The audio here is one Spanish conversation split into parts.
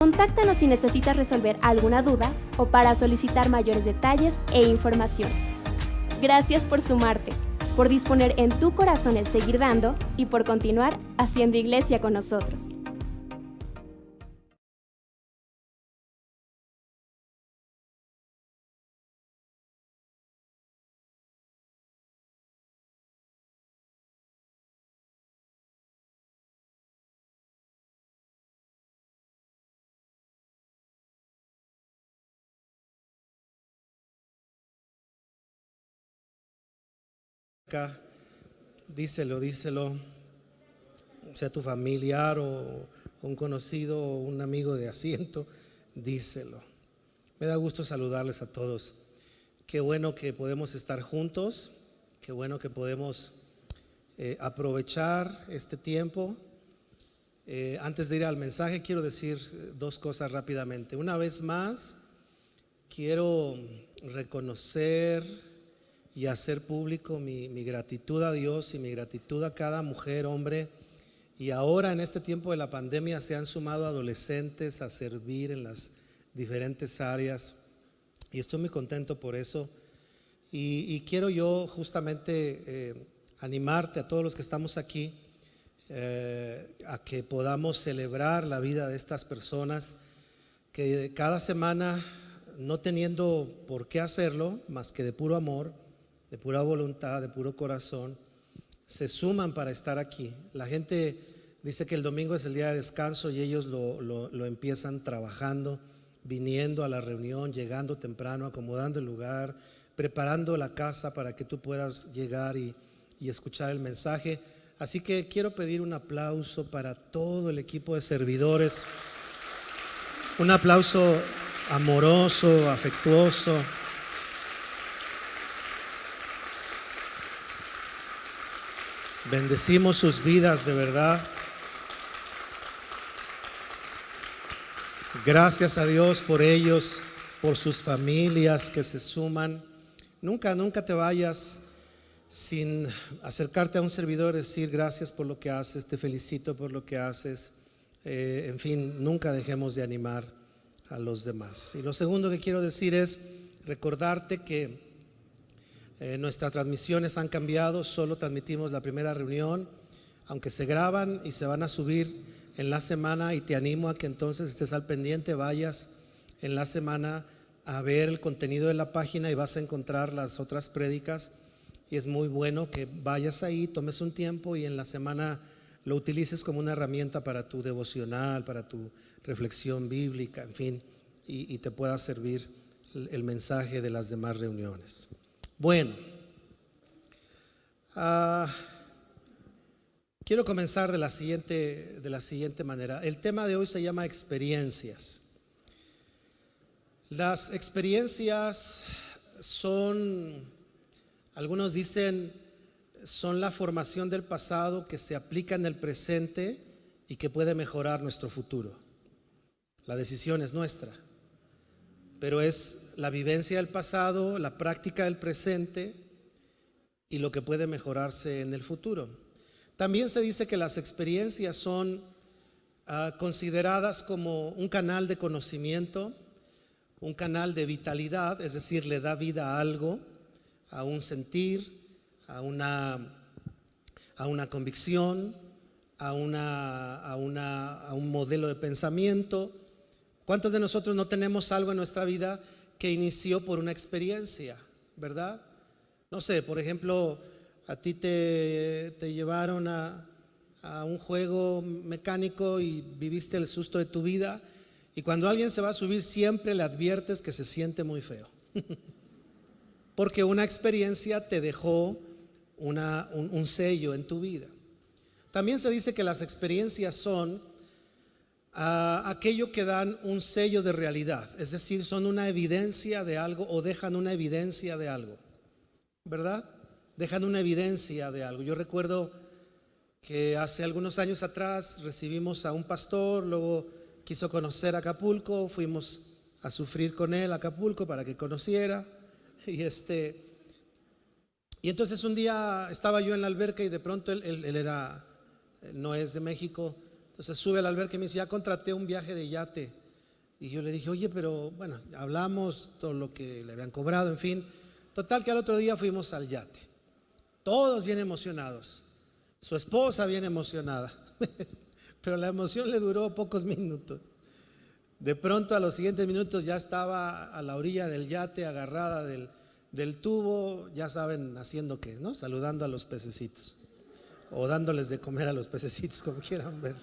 Contáctanos si necesitas resolver alguna duda o para solicitar mayores detalles e información. Gracias por sumarte, por disponer en tu corazón el seguir dando y por continuar haciendo iglesia con nosotros. Díselo, sea tu familiar o un conocido o un amigo de asiento, díselo. Me da gusto saludarles a todos. Qué bueno que podemos estar juntos, qué bueno que podemos aprovechar este tiempo. Antes de ir al mensaje, quiero decir dos cosas rápidamente. Una vez más, quiero reconocer y hacer público mi gratitud a Dios y mi gratitud a cada mujer, hombre. Y ahora en este tiempo de la pandemia se han sumado adolescentes a servir en las diferentes áreas y estoy muy contento por eso. Y quiero yo justamente animarte a todos los que estamos aquí a que podamos celebrar la vida de estas personas que cada semana, no teniendo por qué hacerlo más que de puro amor, de pura voluntad, de puro corazón, se suman para estar aquí. La gente dice que el domingo es el día de descanso y ellos lo empiezan trabajando, viniendo a la reunión, llegando temprano, acomodando el lugar, preparando la casa para que tú puedas llegar y escuchar el mensaje. Así que quiero pedir un aplauso para todo el equipo de servidores, un aplauso amoroso, afectuoso. Bendecimos sus vidas, de verdad. Gracias a Dios por ellos, por sus familias que se suman. Nunca te vayas sin acercarte a un servidor y decir gracias por lo que haces, te felicito por lo que haces. En fin, nunca dejemos de animar a los demás. Y lo segundo que quiero decir es recordarte que nuestras transmisiones han cambiado, solo transmitimos la primera reunión, aunque se graban y se van a subir en la semana, y te animo a que entonces estés al pendiente, vayas en la semana a ver el contenido de la página y vas a encontrar las otras prédicas, y es muy bueno que vayas ahí, tomes un tiempo y en la semana lo utilices como una herramienta para tu devocional, para tu reflexión bíblica, en fin, y te pueda servir el mensaje de las demás reuniones. Bueno, quiero comenzar de la siguiente manera. El tema de hoy se llama experiencias. Las experiencias son, algunos dicen, son la formación del pasado que se aplica en el presente y que puede mejorar nuestro futuro. La decisión es nuestra, pero es la vivencia del pasado, la práctica del presente y lo que puede mejorarse en el futuro. También se dice que las experiencias son consideradas como un canal de conocimiento, un canal de vitalidad, es decir, le da vida a algo, a un sentir, a una convicción, a un modelo de pensamiento. ¿Cuántos de nosotros no tenemos algo en nuestra vida que inició por una experiencia, verdad? No sé, por ejemplo, a ti te llevaron a un juego mecánico y viviste el susto de tu vida, y cuando alguien se va a subir siempre le adviertes que se siente muy feo porque una experiencia te dejó un sello en tu vida. También se dice que las experiencias son aquello que dan un sello de realidad, es decir, son una evidencia de algo o dejan una evidencia de algo, ¿verdad? Dejan una evidencia de algo. Yo recuerdo que hace algunos años atrás recibimos a un pastor, luego quiso conocer Acapulco, fuimos a sufrir con él a Acapulco para que conociera, y entonces un día estaba yo en la alberca y de pronto él no es de México, entonces sube a la alberca y me dice: ya contraté un viaje de yate Y yo le dije, oye, pero bueno, hablamos todo lo que le habían cobrado, en fin. Total que al otro día fuimos al yate. Todos bien emocionados. Su esposa bien emocionada. Pero la emoción le duró pocos minutos. De pronto a los siguientes minutos ya estaba a la orilla del yate, agarrada del tubo, ya saben, haciendo qué, ¿no? Saludando a los pececitos. O dándoles de comer a los pececitos, como quieran ver.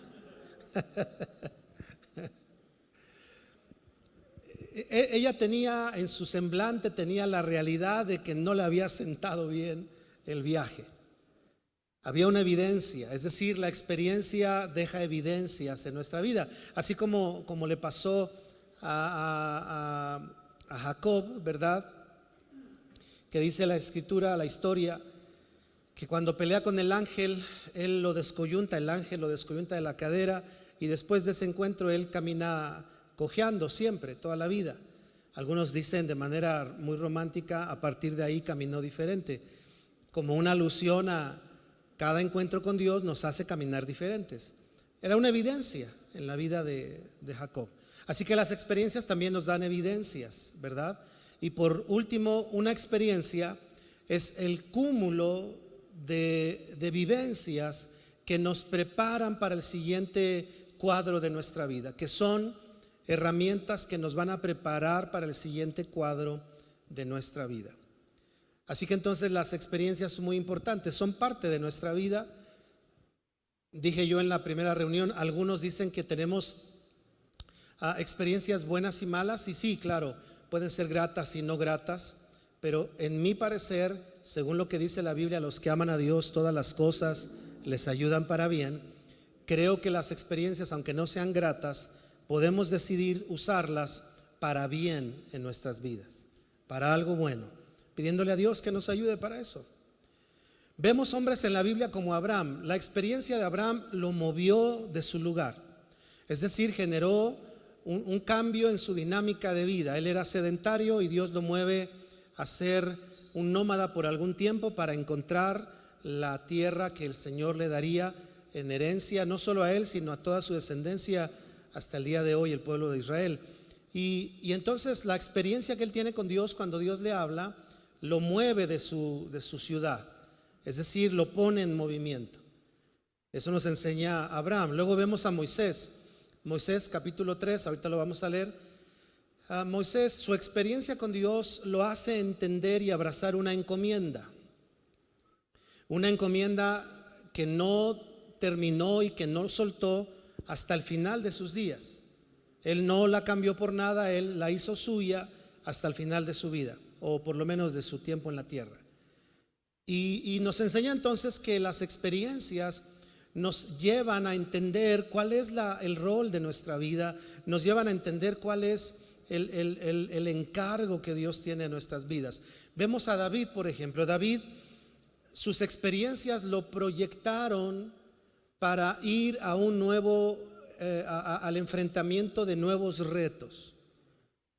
Ella tenía en su semblante, tenía la realidad de que no le había sentado bien el viaje. Había una evidencia, es decir, la experiencia deja evidencias en nuestra vida, así como le pasó a Jacob, ¿verdad? Que dice la escritura, la historia, que cuando pelea con el ángel, él lo descoyunta, el ángel lo descoyunta de la cadera, y después de ese encuentro él camina cojeando siempre, toda la vida. Algunos dicen de manera muy romántica, a partir de ahí caminó diferente, como una alusión a cada encuentro con Dios nos hace caminar diferentes. Era una evidencia en la vida de Jacob. Así que las experiencias también nos dan evidencias, ¿verdad? Y por último, una experiencia es el cúmulo de vivencias que nos preparan para el siguiente cuadro de nuestra vida, que son herramientas que nos van a preparar para el siguiente cuadro de nuestra vida. Así que entonces las experiencias son muy importantes, son parte de nuestra vida. Dije yo en la primera reunión, algunos dicen que tenemos experiencias buenas y malas, y sí, claro, pueden ser gratas y no gratas, pero en mi parecer, según lo que dice la Biblia, a los que aman a Dios todas las cosas les ayudan para bien. Creo que las experiencias, aunque no sean gratas, podemos decidir usarlas para bien en nuestras vidas, para algo bueno, pidiéndole a Dios que nos ayude para eso. Vemos hombres en la Biblia como Abraham. La experiencia de Abraham lo movió de su lugar, es decir, generó un cambio en su dinámica de vida. Él era sedentario y Dios lo mueve a ser un nómada por algún tiempo para encontrar la tierra que el Señor le daría en herencia, no solo a él, sino a toda su descendencia hasta el día de hoy, el pueblo de Israel. Y entonces la experiencia que él tiene con Dios, cuando Dios le habla, lo mueve de su ciudad, es decir, lo pone en movimiento. Eso nos enseña Abraham. Luego vemos a Moisés. Moisés capítulo 3, ahorita lo vamos a leer. Moisés, su experiencia con Dios lo hace entender y abrazar una encomienda que no terminó y que no soltó hasta el final de sus días. Él no la cambió por nada, él la hizo suya hasta el final de su vida, o por lo menos de su tiempo en la tierra. Y nos enseña entonces que las experiencias nos llevan a entender cuál es el rol de nuestra vida, nos llevan a entender cuál es el encargo que Dios tiene en nuestras vidas. Vemos a David, por ejemplo. David, sus experiencias lo proyectaron para ir a un nuevo, al enfrentamiento de nuevos retos.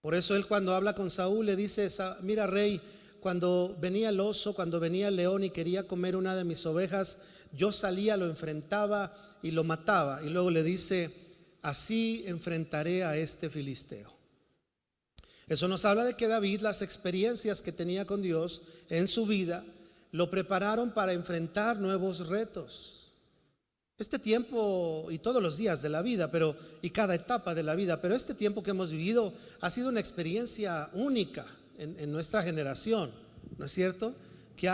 Por eso él, cuando habla con Saúl, le dice: mira, rey, cuando venía el oso, cuando venía el león y quería comer una de mis ovejas, yo salía, lo enfrentaba y lo mataba. Y luego le dice: así enfrentaré a este filisteo. Eso nos habla de que David, las experiencias que tenía con Dios en su vida, lo prepararon para enfrentar nuevos retos. Este tiempo y todos los días de la vida, y cada etapa de la vida, pero este tiempo que hemos vivido ha sido una experiencia única en nuestra generación, ¿no es cierto? Que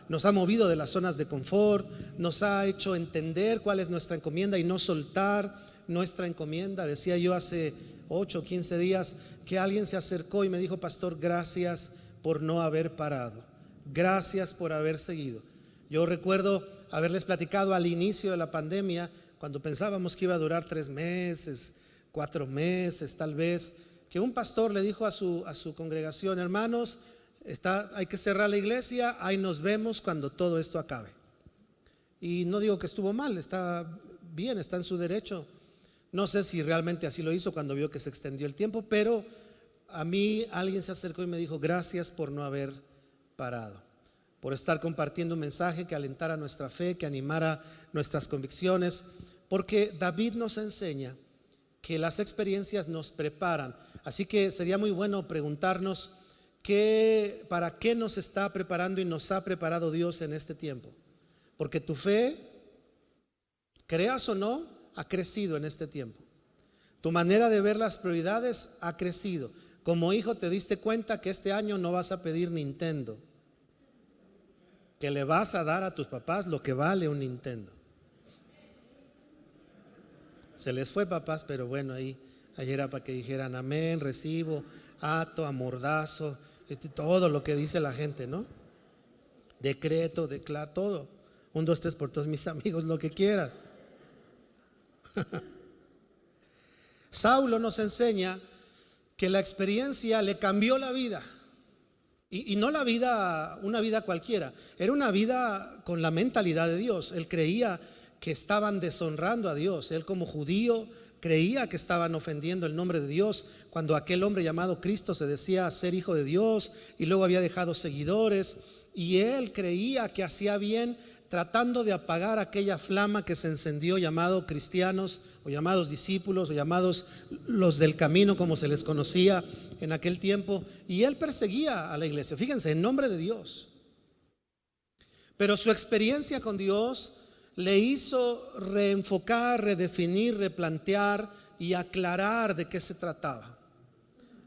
nos ha movido de las zonas de confort, nos ha hecho entender cuál es nuestra encomienda y no soltar nuestra encomienda. Decía yo hace 8 o 15 días que alguien se acercó y me dijo: pastor, gracias por no haber parado, gracias por haber seguido. Yo recuerdo haberles platicado al inicio de la pandemia, cuando pensábamos que iba a durar 3 meses, 4 meses tal vez, que un pastor le dijo a su congregación: hermanos, hay que cerrar la iglesia, ahí nos vemos cuando todo esto acabe. Y no digo que estuvo mal, está bien, está en su derecho. No sé si realmente así lo hizo cuando vio que se extendió el tiempo, pero a mí alguien se acercó y me dijo: gracias por no haber parado, por estar compartiendo un mensaje que alentara nuestra fe, que animara nuestras convicciones, porque David nos enseña que las experiencias nos preparan. Así que sería muy bueno preguntarnos para qué nos está preparando y nos ha preparado Dios en este tiempo. Porque tu fe, creas o no, ha crecido en este tiempo. Tu manera de ver las prioridades ha crecido. Como hijo te diste cuenta que este año no vas a pedir Nintendo, que le vas a dar a tus papás lo que vale un Nintendo. Se les fue, papás, pero bueno, ahí era para que dijeran amén, recibo, ato, amordazo, todo lo que dice la gente, ¿no? Decreto, declaro, todo. 1, 2, 3 por todos mis amigos, lo que quieras. Saulo nos enseña que la experiencia le cambió la vida. Y no la vida, una vida cualquiera, era una vida con la mentalidad de Dios. Él creía que estaban deshonrando a Dios. Él, como judío, creía que estaban ofendiendo el nombre de Dios cuando aquel hombre llamado Cristo se decía ser hijo de Dios y luego había dejado seguidores, y él creía que hacía bien tratando de apagar aquella flama que se encendió, llamado cristianos o llamados discípulos o llamados los del camino, como se les conocía en aquel tiempo. Y él perseguía a la iglesia, fíjense, en nombre de Dios. Pero su experiencia con Dios le hizo reenfocar, redefinir, replantear y aclarar de qué se trataba.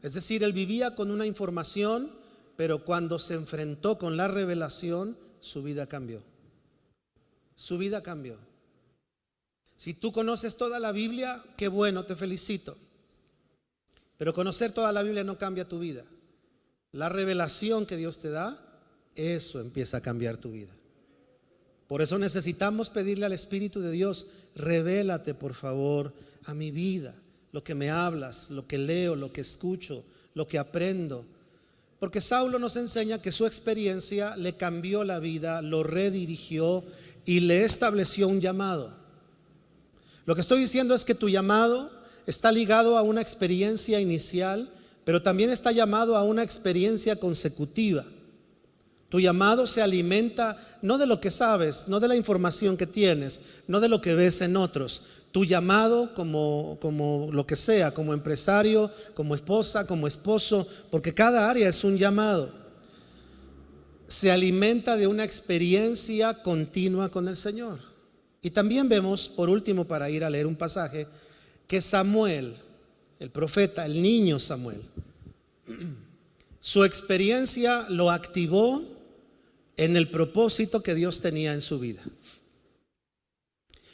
Es decir, él vivía con una información, pero cuando se enfrentó con la revelación, su vida cambió. Su vida cambió. Si tú conoces toda la Biblia, qué bueno, te felicito. Pero conocer toda la Biblia no cambia tu vida. La revelación que Dios te da, eso empieza a cambiar tu vida. Por eso necesitamos pedirle al Espíritu de Dios: revélate por favor a mi vida, lo que me hablas, lo que leo, lo que escucho, lo que aprendo. Porque Saulo nos enseña que su experiencia le cambió la vida, lo redirigió y le estableció un llamado. Lo que estoy diciendo es que tu llamado está ligado a una experiencia inicial, pero también está llamado a una experiencia consecutiva. Tu llamado se alimenta no de lo que sabes, no de la información que tienes, no de lo que ves en otros. Tu llamado, como lo que sea, como empresario, como esposa, como esposo, porque cada área es un llamado, se alimenta de una experiencia continua con el Señor. Y también vemos, por último, para ir a leer un pasaje, que Samuel, el profeta, el niño Samuel, su experiencia lo activó en el propósito que Dios tenía en su vida.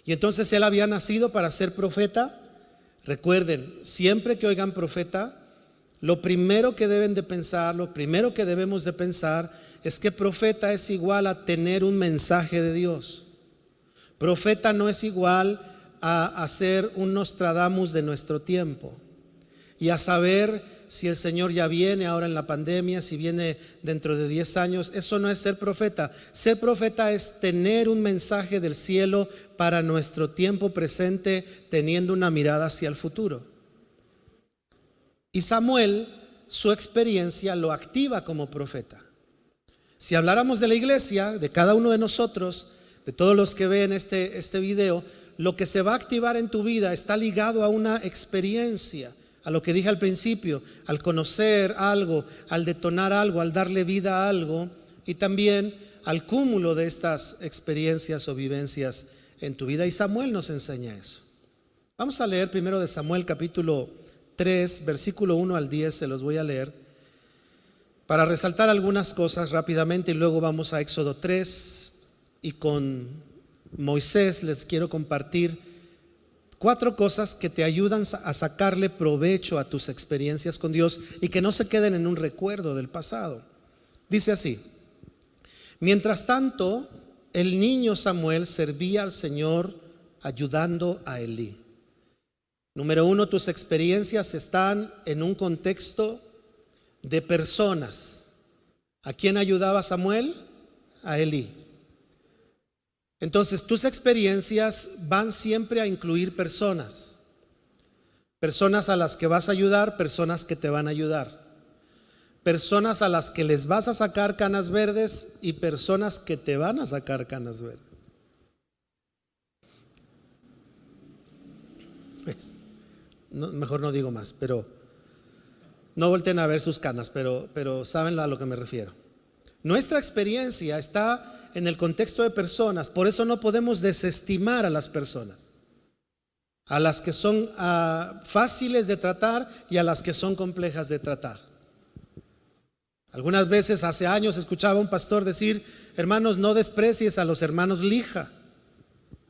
Y entonces él había nacido para ser profeta. Recuerden, siempre que oigan profeta, lo primero que deben de pensar, lo primero que debemos de pensar es que profeta es igual a tener un mensaje de Dios. Profeta no es igual a ser un Nostradamus de nuestro tiempo y a saber si el Señor ya viene ahora en la pandemia, si viene dentro de 10 años. Eso no es ser profeta. Ser profeta es tener un mensaje del cielo para nuestro tiempo presente, teniendo una mirada hacia el futuro. Y Samuel, su experiencia lo activa como profeta. Si habláramos de la iglesia, de cada uno de nosotros, de todos los que ven este video, lo que se va a activar en tu vida está ligado a una experiencia, a lo que dije al principio, al conocer algo, al detonar algo, al darle vida a algo, y también al cúmulo de estas experiencias o vivencias en tu vida. Y Samuel nos enseña eso. Vamos a leer primero de Samuel capítulo 3, versículo 1 al 10, se los voy a leer para resaltar algunas cosas rápidamente, y luego vamos a Éxodo 3, y con Moisés les quiero compartir 4 cosas que te ayudan a sacarle provecho a tus experiencias con Dios y que no se queden en un recuerdo del pasado. Dice así: mientras tanto, el niño Samuel servía al Señor ayudando a Elí. Número 1, tus experiencias están en un contexto de personas. ¿A quién ayudaba Samuel? A Elí. Entonces, tus experiencias van siempre a incluir personas. Personas a las que vas a ayudar, personas que te van a ayudar. Personas a las que les vas a sacar canas verdes y personas que te van a sacar canas verdes. ¿Ves? mejor no digo más, pero no volteen a ver sus canas, pero saben a lo que me refiero. Nuestra experiencia está en el contexto de personas, por eso no podemos desestimar a las personas, a las que son fáciles de tratar y a las que son complejas de tratar. Algunas veces, hace años, escuchaba a un pastor decir: hermanos, no desprecies a los hermanos Lija.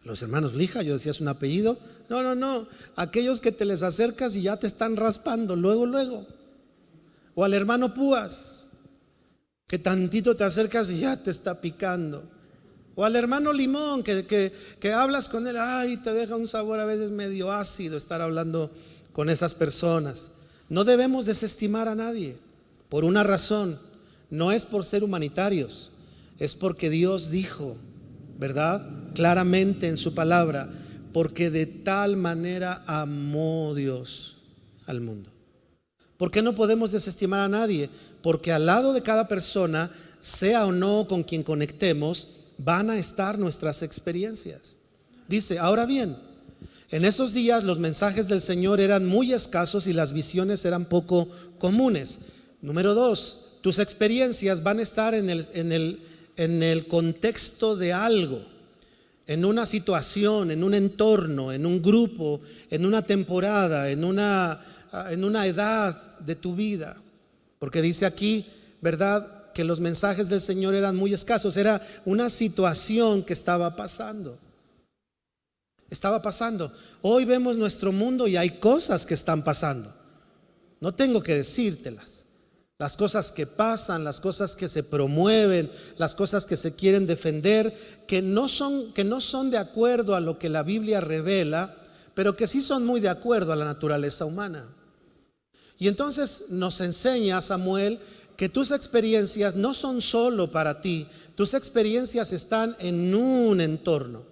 Los hermanos Lija, yo decía, ¿es un apellido? No, aquellos que te les acercas y ya te están raspando luego. O al hermano Púas, que tantito te acercas y ya te está picando. O al hermano Limón, que hablas con él, ay, te deja un sabor a veces medio ácido estar hablando con esas personas. No debemos desestimar a nadie, por una razón. No es por ser humanitarios, es porque Dios dijo, ¿verdad?, claramente en su palabra: porque de tal manera amó Dios al mundo. ¿Por qué no podemos desestimar a nadie? Porque al lado de cada persona, sea o no con quien conectemos, van a estar nuestras experiencias. Dice: ahora bien, en esos días los mensajes del Señor eran muy escasos y las visiones eran poco comunes. Número 2, tus experiencias van a estar en el contexto de algo, en una situación, en un entorno, en un grupo, en una temporada, en una edad de tu vida. Porque dice aquí, ¿verdad?, que los mensajes del Señor eran muy escasos. Era una situación que estaba pasando. Hoy vemos nuestro mundo y hay cosas que están pasando. No tengo que decírtelas. Las cosas que pasan, las cosas que se promueven, las cosas que se quieren defender, que no son de acuerdo a lo que la Biblia revela, pero que sí son muy de acuerdo a la naturaleza humana. Y entonces nos enseña Samuel que tus experiencias no son solo para ti, tus experiencias están en un entorno.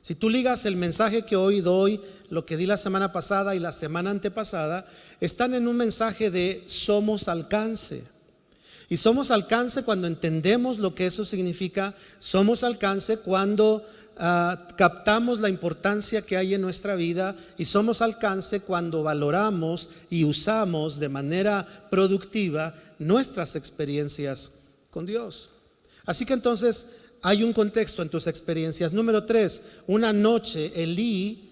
Si tú ligas el mensaje que hoy doy, lo que di la semana pasada y la semana antepasada, están en un mensaje de somos alcance. Y somos alcance cuando entendemos lo que eso significa. Somos alcance cuando captamos la importancia que hay en nuestra vida, y somos alcance cuando valoramos y usamos de manera productiva nuestras experiencias con Dios. Así que entonces hay un contexto en tus experiencias. Número 3, una noche Elí,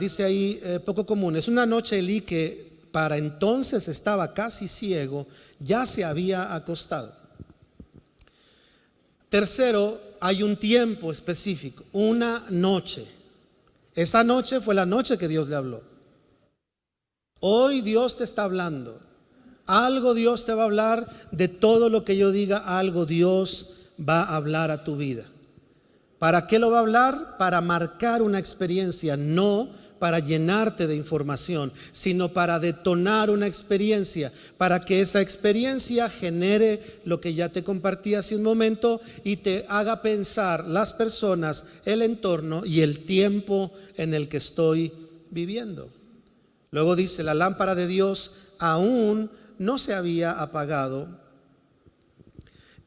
dice ahí poco común, es una noche Elí, que para entonces estaba casi ciego, ya se había acostado. Tercero, hay un tiempo específico, una noche. Esa noche fue la noche que Dios le habló. Hoy Dios te está hablando. Algo Dios te va a hablar. De todo lo que yo diga, algo Dios va a hablar a tu vida. ¿Para qué lo va a hablar? Para marcar una experiencia, no para llenarte de información, sino para detonar una experiencia, para que esa experiencia genere lo que ya te compartí hace un momento y te haga pensar las personas, el entorno y el tiempo en el que estoy viviendo. Luego dice: la lámpara de Dios aún no se había apagado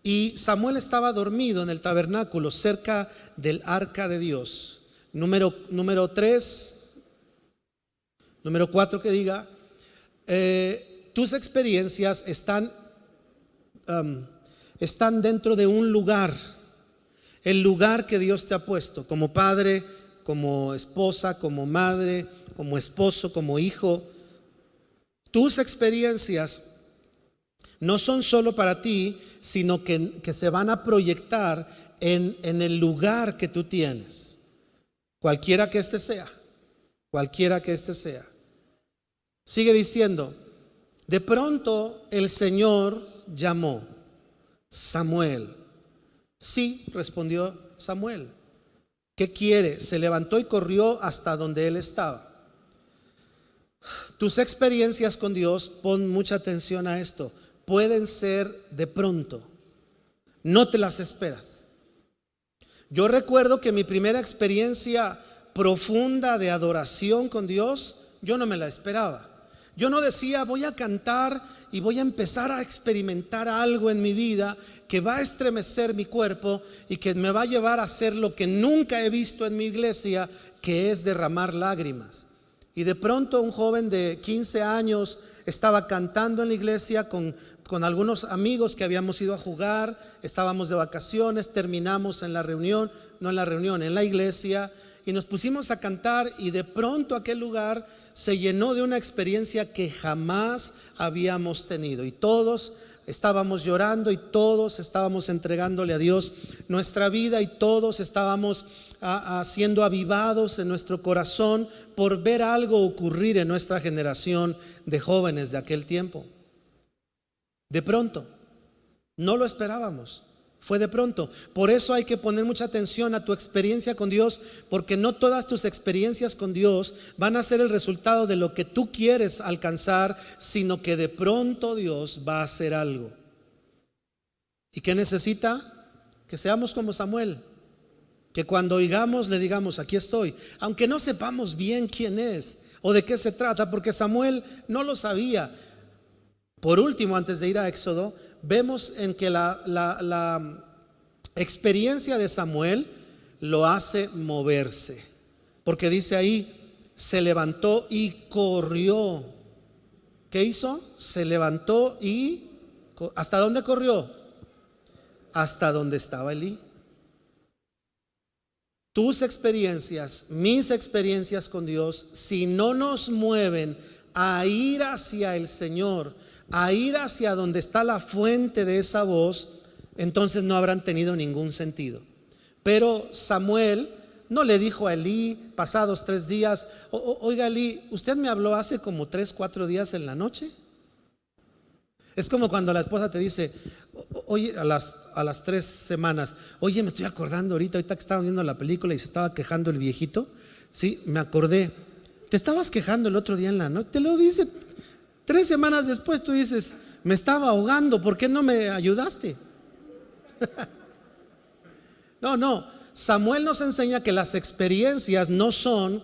y Samuel estaba dormido en el tabernáculo cerca del arca de Dios. Número 4 que diga, tus experiencias están dentro de un lugar, el lugar que Dios te ha puesto, como padre, como esposa, como madre, como esposo, como hijo. Tus experiencias no son solo para ti, sino que se van a proyectar en el lugar que tú tienes, cualquiera que este sea. Sigue diciendo: de pronto el Señor llamó: Samuel. Sí, respondió Samuel. ¿Qué quiere? Se levantó y corrió hasta donde él estaba. Tus experiencias con Dios, pon mucha atención a esto, pueden ser de pronto, no te las esperas. Yo recuerdo que mi primera experiencia profunda de adoración con Dios, yo no me la esperaba. Yo no decía: voy a cantar y voy a empezar a experimentar algo en mi vida que va a estremecer mi cuerpo y que me va a llevar a hacer lo que nunca he visto en mi iglesia, que es derramar lágrimas. Y de pronto un joven de 15 años estaba cantando en la iglesia con algunos amigos que habíamos ido a jugar, estábamos de vacaciones, terminamos en la reunión, no en la reunión, en la iglesia, y nos pusimos a cantar, y de pronto aquel lugar se llenó de una experiencia que jamás habíamos tenido, y todos estábamos llorando y todos estábamos entregándole a Dios nuestra vida, y todos estábamos siendo avivados en nuestro corazón por ver algo ocurrir en nuestra generación de jóvenes de aquel tiempo. De pronto, no lo esperábamos, fue de pronto. Por eso hay que poner mucha atención a tu experiencia con Dios, porque no todas tus experiencias con Dios van a ser el resultado de lo que tú quieres alcanzar, sino que de pronto Dios va a hacer algo. ¿Y qué necesita? Que seamos como Samuel, que cuando oigamos le digamos: aquí estoy, aunque no sepamos bien quién es o de qué se trata, porque Samuel no lo sabía. Por último, antes de ir a Éxodo, vemos en que la experiencia de Samuel lo hace moverse, porque dice ahí: se levantó y corrió. ¿Qué hizo? Se levantó y ¿hasta dónde corrió? Hasta donde estaba Elí. Tus experiencias, mis experiencias con Dios, si no nos mueven a ir hacia el Señor, a ir hacia donde está la fuente de esa voz, entonces no habrán tenido ningún sentido. Pero Samuel no le dijo a Elí pasados 3 días: oiga Elí, usted me habló hace como 3-4 días en la noche. Es como cuando la esposa te dice: oye, a las 3 semanas: oye, me estoy acordando ahorita que estaba viendo la película y se estaba quejando el viejito. Sí, me acordé. Te estabas quejando el otro día en la noche. Te lo dice 3 semanas después, tú dices: me estaba ahogando, ¿por qué no me ayudaste? No, Samuel nos enseña que las experiencias no son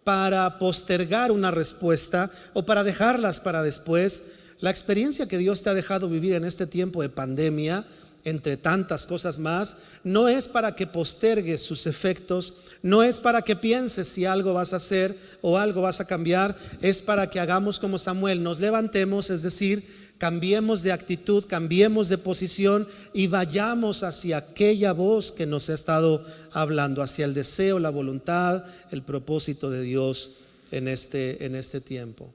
para postergar una respuesta o para dejarlas para después. La experiencia que Dios te ha dejado vivir en este tiempo de pandemia, entre tantas cosas más, no es para que postergues sus efectos, no es para que pienses si algo vas a hacer o algo vas a cambiar, es para que hagamos como Samuel, nos levantemos, es decir, cambiemos de actitud, cambiemos de posición y vayamos hacia aquella voz que nos ha estado hablando, hacia el deseo, la voluntad, el propósito de Dios en este tiempo.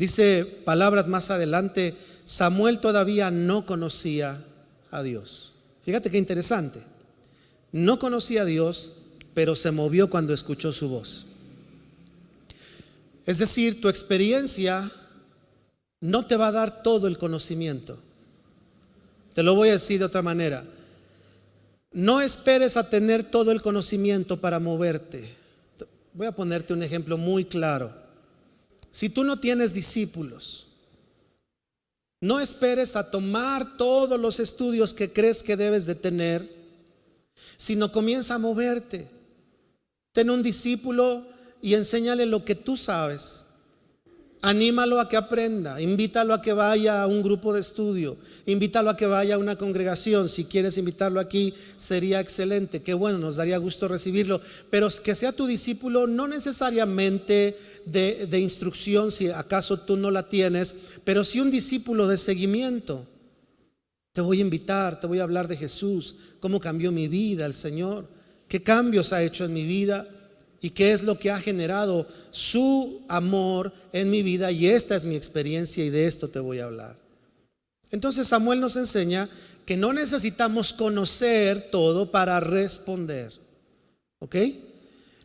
Dice palabras más adelante: Samuel todavía no conocía a Dios. Fíjate qué interesante. No conocía a Dios, pero se movió cuando escuchó su voz. Es decir, tu experiencia no te va a dar todo el conocimiento. Te lo voy a decir de otra manera: no esperes a tener todo el conocimiento para moverte. Voy a ponerte un ejemplo muy claro. Si tú no tienes discípulos, no esperes a tomar todos los estudios que crees que debes de tener, sino comienza a moverte. Ten un discípulo y enséñale lo que tú sabes. Anímalo a que aprenda, invítalo a que vaya a un grupo de estudio, invítalo a que vaya a una congregación. Si quieres invitarlo aquí, sería excelente, qué bueno, nos daría gusto recibirlo, pero que sea tu discípulo, no necesariamente de instrucción, si acaso tú no la tienes, pero sí un discípulo de seguimiento. Te voy a invitar, te voy a hablar de Jesús, cómo cambió mi vida el Señor, qué cambios ha hecho en mi vida y qué es lo que ha generado su amor en mi vida, y esta es mi experiencia y de esto te voy a hablar. Entonces Samuel nos enseña que no necesitamos conocer todo para responder. ¿Ok?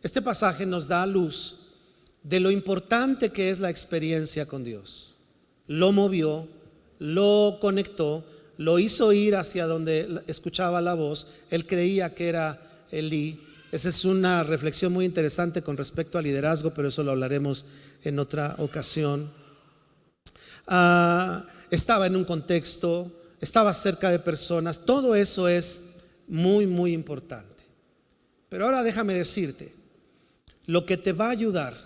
Este pasaje nos da luz de lo importante que es la experiencia con Dios. Lo movió, lo conectó, lo hizo ir hacia donde escuchaba la voz. Él creía que era Elí. Esa es una reflexión muy interesante con respecto al liderazgo, pero eso lo hablaremos en otra ocasión. Estaba en un contexto, estaba cerca de personas, todo eso es muy, muy importante. Pero ahora déjame decirte, lo que te va a ayudar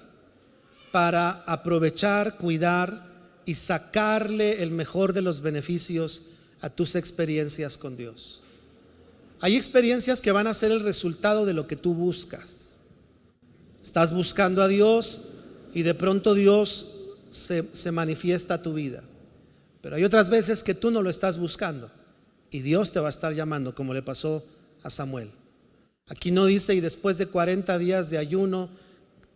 para aprovechar, cuidar y sacarle el mejor de los beneficios a tus experiencias con Dios. Hay experiencias que van a ser el resultado de lo que tú buscas. Estás buscando a Dios y de pronto Dios se manifiesta a tu vida. Pero hay otras veces que tú no lo estás buscando y Dios te va a estar llamando, como le pasó a Samuel. Aquí no dice y después de 40 días de ayuno,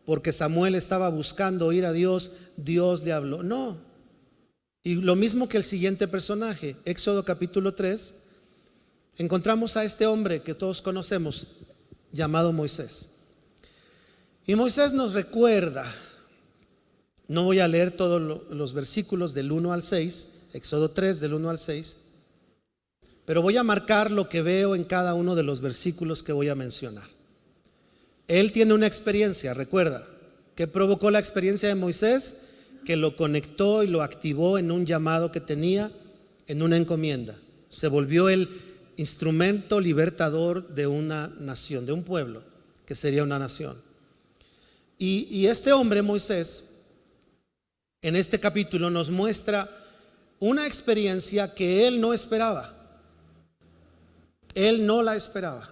porque Samuel estaba buscando oír a Dios, Dios le habló. No. Y lo mismo que el siguiente personaje, Éxodo capítulo 3, encontramos a este hombre que todos conocemos, llamado Moisés. Y Moisés nos recuerda, no voy a leer todos los versículos del 1 al 6, Éxodo 3 del 1 al 6, pero voy a marcar lo que veo en cada uno de los versículos que voy a mencionar. Él tiene una experiencia, recuerda, que provocó la experiencia de Moisés, que lo conectó y lo activó en un llamado que tenía, en una encomienda. Se volvió el instrumento libertador de una nación, de un pueblo, que sería una nación. Y este hombre, Moisés, en este capítulo nos muestra una experiencia que él no esperaba. Él no la esperaba.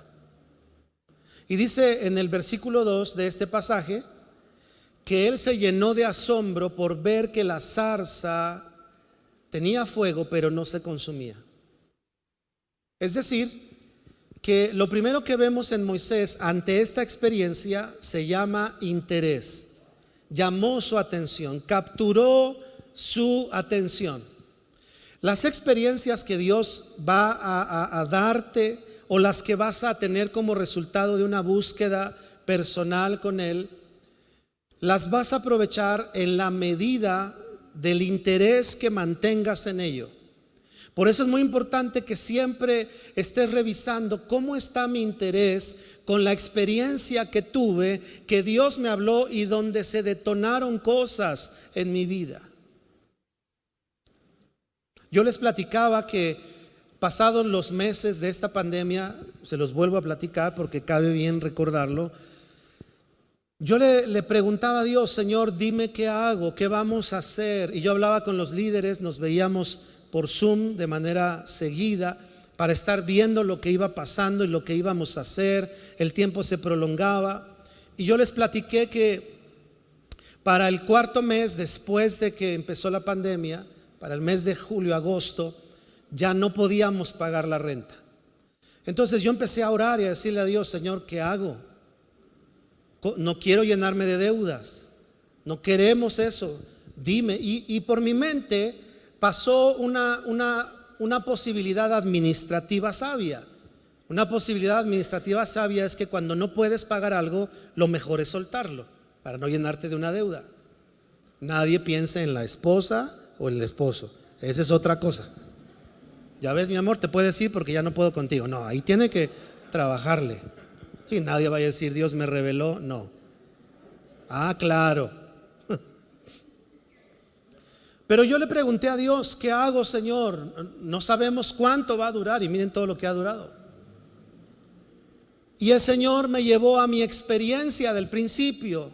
Y dice en el versículo 2 de este pasaje que él se llenó de asombro por ver que la zarza tenía fuego pero no se consumía. Es decir, que lo primero que vemos en Moisés ante esta experiencia se llama interés. Llamó su atención, capturó su atención. Las experiencias que Dios va a darte o las que vas a tener como resultado de una búsqueda personal con Él, las vas a aprovechar en la medida del interés que mantengas en ello. Por eso es muy importante que siempre estés revisando cómo está mi interés con la experiencia que tuve, que Dios me habló y donde se detonaron cosas en mi vida. Yo les platicaba que pasados los meses de esta pandemia, se los vuelvo a platicar porque cabe bien recordarlo, yo le preguntaba a Dios, Señor, dime qué hago, qué vamos a hacer. Y yo hablaba con los líderes, nos veíamos por Zoom de manera seguida para estar viendo lo que iba pasando y lo que íbamos a hacer. El tiempo se prolongaba y yo les platiqué que para el cuarto mes después de que empezó la pandemia, para el mes de julio, agosto, ya no podíamos pagar la renta. Entonces yo empecé a orar y a decirle a Dios, Señor, ¿qué hago? No quiero llenarme de deudas, no queremos eso, dime. Y por mi mente pasó una posibilidad administrativa sabia. Una posibilidad administrativa sabia es que cuando no puedes pagar algo, lo mejor es soltarlo para no llenarte de una deuda. Nadie piense en la esposa o el esposo, esa es otra cosa. Ya ves, mi amor, te puedes ir porque ya no puedo contigo. No, ahí tiene que trabajarle. Sí, nadie vaya a decir Dios me reveló, no. Ah, claro. Pero yo le pregunté a Dios, ¿qué hago, Señor? No sabemos cuánto va a durar y miren todo lo que ha durado. Y el Señor me llevó a mi experiencia del principio.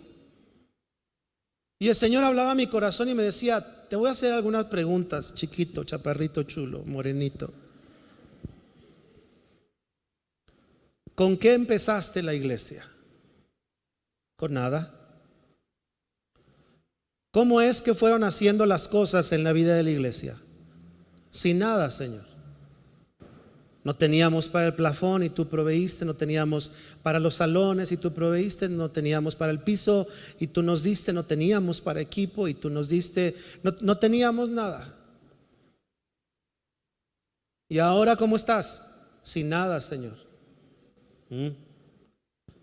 Y el Señor hablaba a mi corazón y me decía, te voy a hacer algunas preguntas, chiquito, chaparrito, chulo, morenito. ¿Con qué empezaste la iglesia? Con nada. ¿Cómo es que fueron haciendo las cosas en la vida de la iglesia? Sin nada, Señor. No teníamos para el plafón y tú proveíste, no teníamos para los salones y tú proveíste, no teníamos para el piso y tú nos diste, no teníamos para equipo y tú nos diste, no teníamos nada. ¿Y ahora cómo estás? Sin nada, Señor.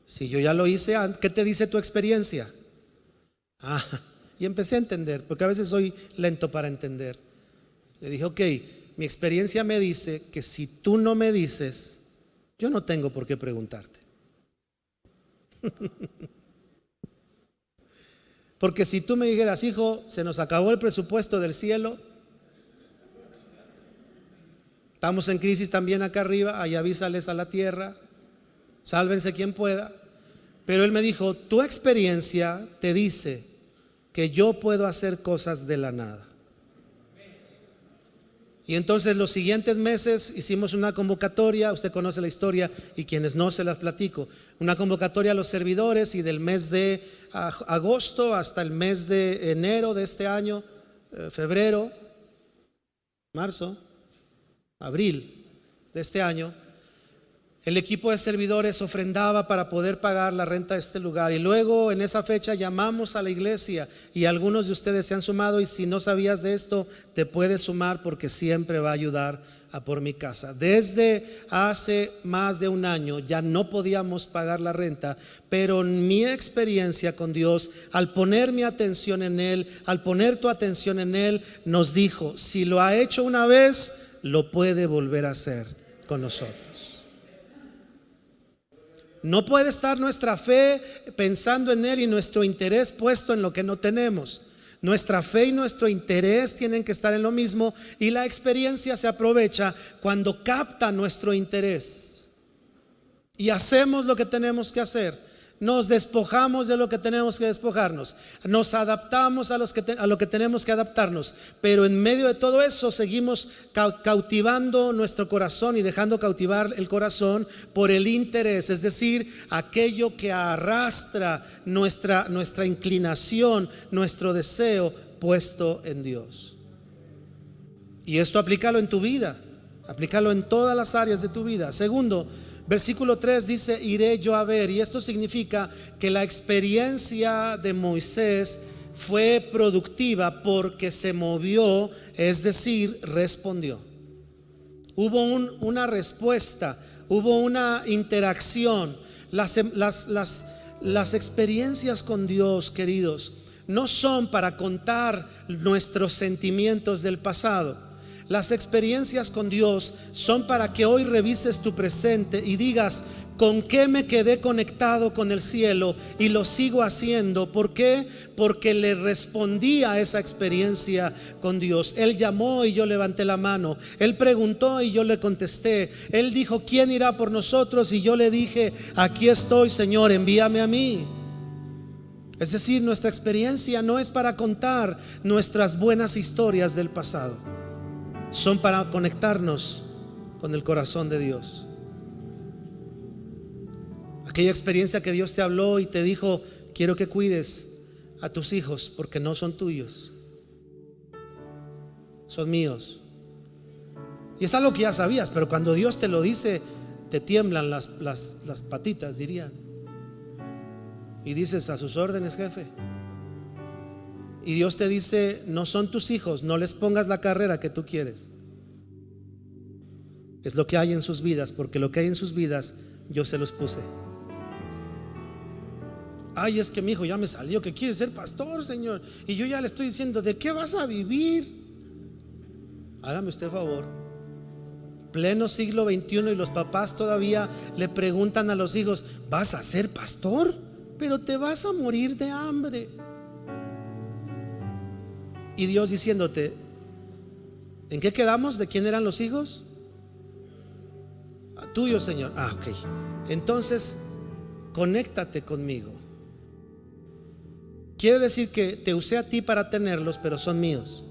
Si yo ya lo hice, ¿qué te dice tu experiencia? Y empecé a entender, porque a veces soy lento para entender. Le dije, ok, mi experiencia me dice que si tú no me dices, yo no tengo por qué preguntarte. Porque si tú me dijeras, hijo, se nos acabó el presupuesto del cielo, estamos en crisis también acá arriba, allá avísales a la tierra, sálvense quien pueda. Pero él me dijo, tu experiencia te dice que yo puedo hacer cosas de la nada. Y entonces los siguientes meses hicimos una convocatoria, usted conoce la historia y quienes no se las platico, una convocatoria a los servidores, y del mes de agosto hasta el mes de enero de este año, febrero, marzo, abril de este año, el equipo de servidores ofrendaba para poder pagar la renta de este lugar. Y luego en esa fecha llamamos a la iglesia y algunos de ustedes se han sumado, y si no sabías de esto te puedes sumar porque siempre va a ayudar a Por Mi Casa. Desde hace más de un año ya no podíamos pagar la renta, pero en mi experiencia con Dios, al poner mi atención en Él, al poner tu atención en Él, nos dijo: si lo ha hecho una vez, lo puede volver a hacer con nosotros. No puede estar nuestra fe pensando en Él y nuestro interés puesto en lo que no tenemos. Nuestra fe y nuestro interés tienen que estar en lo mismo, y la experiencia se aprovecha cuando capta nuestro interés y hacemos lo que tenemos que hacer. Nos despojamos de lo que tenemos que despojarnos, nos adaptamos a lo que tenemos que adaptarnos, pero en medio de todo eso seguimos cautivando nuestro corazón y dejando cautivar el corazón por el interés, es decir, aquello que arrastra nuestra inclinación, nuestro deseo puesto en Dios. Y esto aplícalo en tu vida, aplícalo en todas las áreas de tu vida. Segundo, versículo 3 dice: iré yo a ver. Y esto significa que la experiencia de Moisés fue productiva porque se movió, es decir, respondió. Hubo una respuesta, hubo una interacción. Las experiencias con Dios, queridos, no son para contar nuestros sentimientos del pasado. Las experiencias con Dios son para que hoy revises tu presente y digas: ¿con qué me quedé conectado con el cielo y lo sigo haciendo? ¿Por qué? Porque le respondí a esa experiencia con Dios. Él llamó y yo levanté la mano. Él preguntó y yo le contesté. Él dijo: ¿quién irá por nosotros? Y yo le dije: aquí estoy, Señor, envíame a mí. Es decir, nuestra experiencia no es para contar nuestras buenas historias del pasado, son para conectarnos con el corazón de Dios. Aquella experiencia que Dios te habló y te dijo: quiero que cuides a tus hijos porque no son tuyos, son míos. Y es algo que ya sabías, pero cuando Dios te lo dice, te tiemblan las patitas, dirían. Y dices: a sus órdenes, jefe. Y Dios te dice: no son tus hijos, no les pongas la carrera que tú quieres. Es lo que hay en sus vidas, porque lo que hay en sus vidas yo se los puse. Ay, es que mi hijo ya me salió que quiere ser pastor, Señor, y yo ya le estoy diciendo: ¿de qué vas a vivir? Hágame usted favor. Pleno siglo XXI, y los papás todavía le preguntan a los hijos: ¿vas a ser pastor? Pero te vas a morir de hambre. Y Dios diciéndote: ¿en qué quedamos? ¿De quién eran los hijos? Tuyo, Señor. Ok. Entonces, conéctate conmigo. Quiere decir que te usé a ti para tenerlos, pero son míos.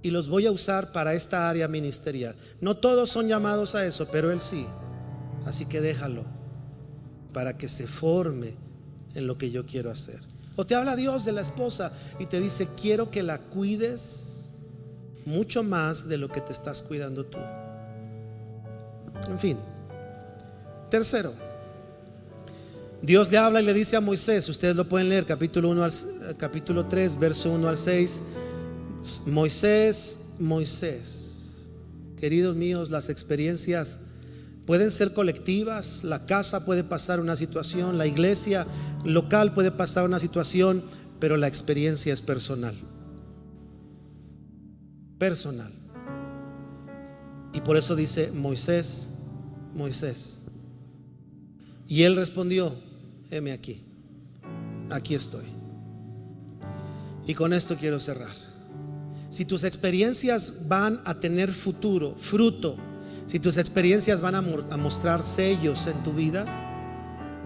Y los voy a usar para esta área ministerial. No todos son llamados a eso, pero Él sí. Así que déjalo para que se forme en lo que yo quiero hacer. O te habla Dios de la esposa y te dice: quiero que la cuides mucho más de lo que te estás cuidando tú. En fin. Tercero, Dios le habla y le dice a Moisés, ustedes lo pueden leer, capítulo 3, verso 1 al 6. Moisés, queridos míos, las experiencias pueden ser colectivas. La casa puede pasar una situación, la iglesia local puede pasar una situación, pero la experiencia es personal. Personal. Y por eso dice: Moisés, Moisés. Y él respondió: heme aquí, aquí estoy. Y con esto quiero cerrar. Si tus experiencias van a tener futuro, fruto, si tus experiencias van a mostrar sellos en tu vida,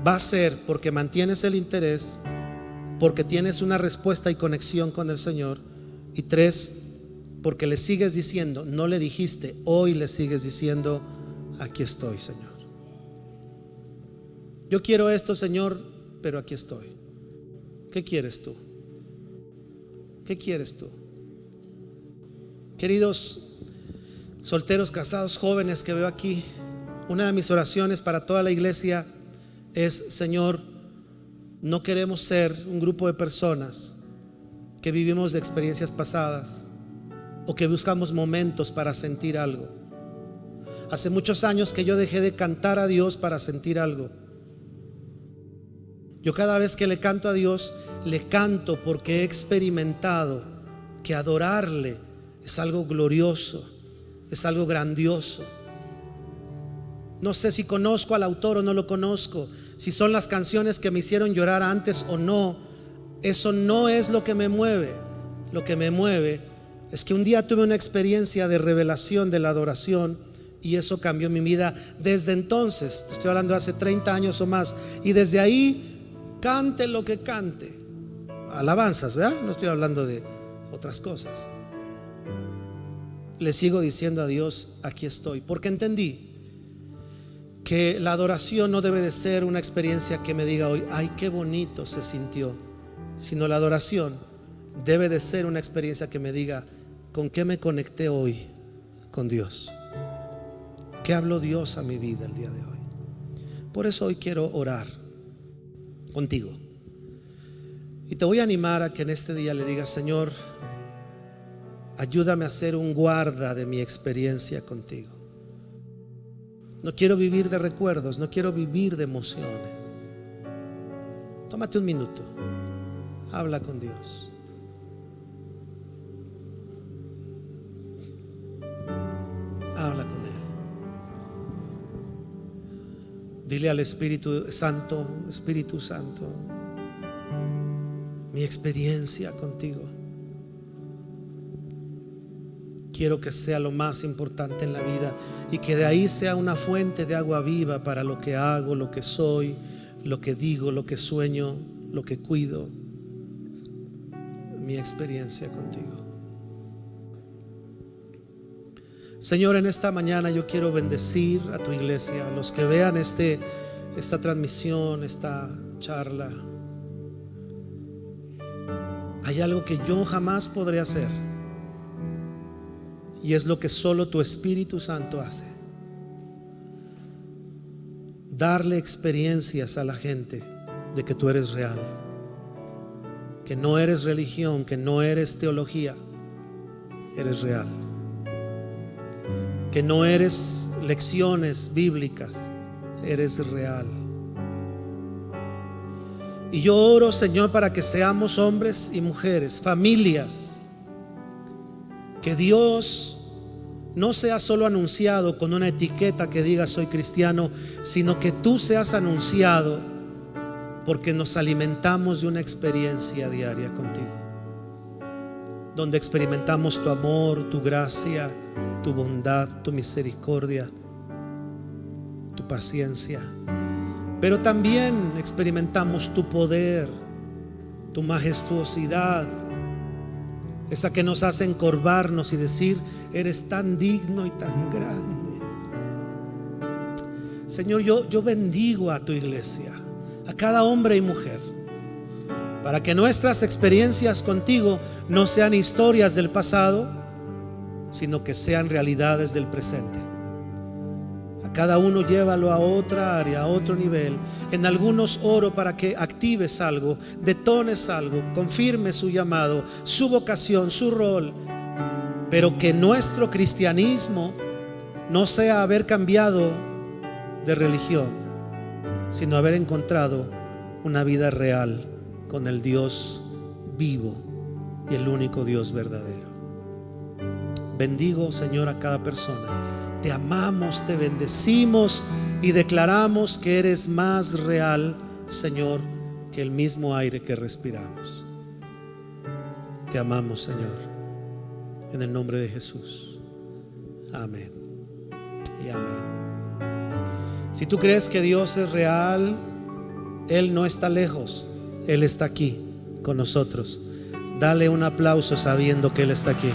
va a ser porque mantienes el interés, porque tienes una respuesta y conexión con el Señor. Y 3, porque le sigues diciendo, no le dijiste, hoy le sigues diciendo, aquí estoy, Señor. Yo quiero esto, Señor, pero aquí estoy. ¿Qué quieres tú? ¿Qué quieres tú? Queridos solteros, casados, jóvenes que veo aquí, una de mis oraciones para toda la iglesia es: Señor, no queremos ser un grupo de personas que vivimos de experiencias pasadas o que buscamos momentos para sentir algo. Hace muchos años que yo dejé de cantar a Dios para sentir algo. Yo cada vez que le canto a Dios, le canto porque he experimentado que adorarle es algo glorioso, es algo grandioso. No sé si conozco al autor o no lo conozco, si son las canciones que me hicieron llorar antes o no. Eso no es lo que me mueve. Lo que me mueve es que un día tuve una experiencia de revelación de la adoración y eso cambió mi vida. Desde entonces, estoy hablando de hace 30 años o más, y desde ahí cante lo que cante, alabanzas, ¿verdad? No estoy hablando de otras cosas. Le sigo diciendo a Dios, aquí estoy, porque entendí que la adoración no debe de ser una experiencia que me diga hoy, ay, qué bonito se sintió, sino la adoración debe de ser una experiencia que me diga, ¿con qué me conecté hoy con Dios? ¿Qué habló Dios a mi vida el día de hoy? Por eso hoy quiero orar contigo. Y te voy a animar a que en este día le digas, Señor, ayúdame a ser un guarda de mi experiencia contigo. No quiero vivir de recuerdos, no quiero vivir de emociones. Tómate un minuto, habla con Dios. Habla con Él. Dile al Espíritu Santo, Espíritu Santo, mi experiencia contigo quiero que sea lo más importante en la vida y que de ahí sea una fuente de agua viva para lo que hago, lo que soy, lo que digo, lo que sueño, lo que cuido. Mi experiencia contigo. Señor, en esta mañana yo quiero bendecir a tu iglesia, a los que vean esta transmisión, esta charla. Hay algo que yo jamás podré hacer y es lo que solo tu Espíritu Santo hace: darle experiencias a la gente de que tú eres real, que no eres religión, que no eres teología, eres real, que no eres lecciones bíblicas, eres real. Y yo oro, Señor, para que seamos hombres y mujeres, familias, que Dios no sea solo anunciado con una etiqueta que diga soy cristiano, sino que tú seas anunciado porque nos alimentamos de una experiencia diaria contigo, donde experimentamos tu amor, tu gracia, tu bondad, tu misericordia, tu paciencia, pero también experimentamos tu poder, tu majestuosidad, esa que nos hace encorvarnos y decir, eres tan digno y tan grande. Señor, yo bendigo a tu iglesia, a cada hombre y mujer, para que nuestras experiencias contigo no sean historias del pasado, sino que sean realidades del presente. A cada uno llévalo a otra área, a otro nivel. En algunos oro para que actives algo, detones algo, confirmes su llamado, su vocación, su rol, pero que nuestro cristianismo no sea haber cambiado de religión, sino haber encontrado una vida real con el Dios vivo y el único Dios verdadero. Bendigo, Señor, a cada persona. Te amamos, te bendecimos y declaramos que eres más real, Señor, que el mismo aire que respiramos. Te amamos, Señor, en el nombre de Jesús. Amén y amén. Si tú crees que Dios es real, Él no está lejos, Él está aquí con nosotros. Dale un aplauso sabiendo que Él está aquí.